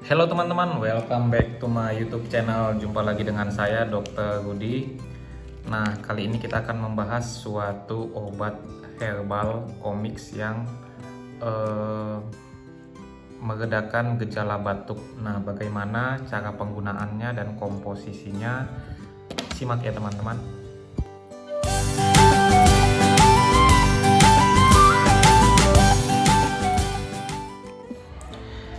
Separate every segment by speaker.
Speaker 1: Halo teman-teman, welcome back to my YouTube channel. Jumpa lagi dengan saya Dr. Rudi. Nah, kali ini kita akan membahas suatu obat herbal komiks yang meredakan gejala batuk. Nah, bagaimana cara penggunaannya dan komposisinya? Simak ya teman-teman.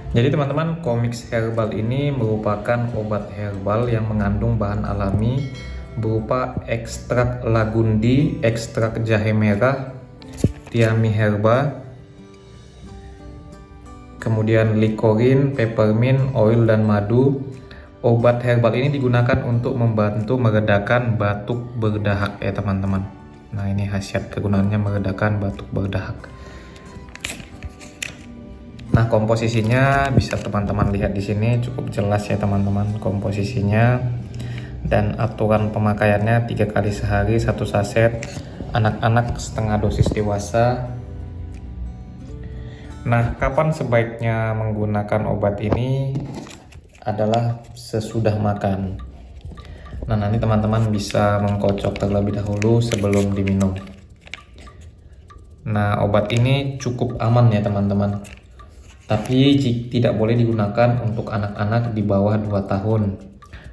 Speaker 1: Jadi teman-teman, komiks herbal ini merupakan obat herbal yang mengandung bahan alami berupa ekstrak lagundi, ekstrak jahe merah, tiami herba, kemudian likorin, peppermint, oil, dan madu. Obat herbal ini digunakan untuk membantu meredakan batuk berdahak ya teman-teman. Nah, ini khasiat kegunaannya meredakan batuk berdahak. Nah, komposisinya bisa teman-teman lihat di sini, cukup jelas ya teman-teman komposisinya. Dan aturan pemakaiannya 3 kali sehari 1 saset, anak-anak setengah dosis dewasa. Nah, kapan sebaiknya menggunakan obat ini adalah sesudah makan. Nah, nanti teman-teman bisa mengkocok terlebih dahulu sebelum diminum. Nah, obat ini cukup aman ya teman-teman. Tapi tidak boleh digunakan untuk anak-anak di bawah 2 tahun.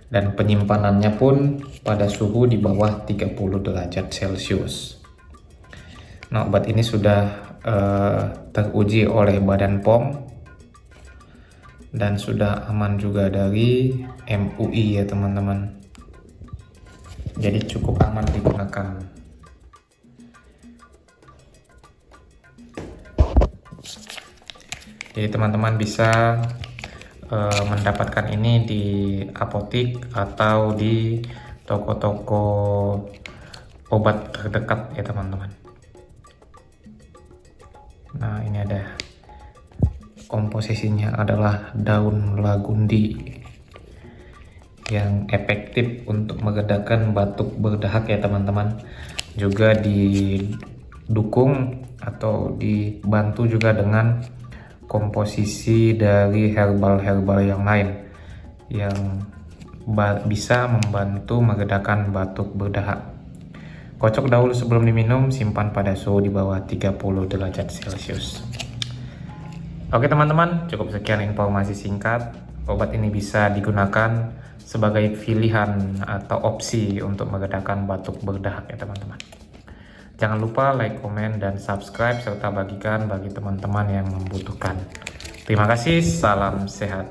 Speaker 1: Dan penyimpanannya pun pada suhu di bawah 30 derajat Celcius. Nah, obat ini sudah teruji oleh Badan POM dan sudah aman juga dari MUI ya teman-teman. Jadi cukup aman digunakan. Jadi teman-teman bisa mendapatkan ini di apotik atau di toko-toko obat terdekat ya teman-teman. Nah, ini ada komposisinya adalah daun lagundi yang efektif untuk meredakan batuk berdahak ya teman-teman. Juga didukung atau dibantu juga dengan komposisi dari herbal-herbal yang lain yang bisa membantu meredakan batuk berdahak. Kocok dahulu sebelum diminum, simpan pada suhu di bawah 30 derajat Celcius. Oke teman-teman, cukup sekian informasi singkat. Obat ini bisa digunakan sebagai pilihan atau opsi untuk meredakan batuk berdahak ya teman-teman. Jangan lupa like, komen, dan subscribe serta bagikan bagi teman-teman yang membutuhkan. Terima kasih, salam sehat.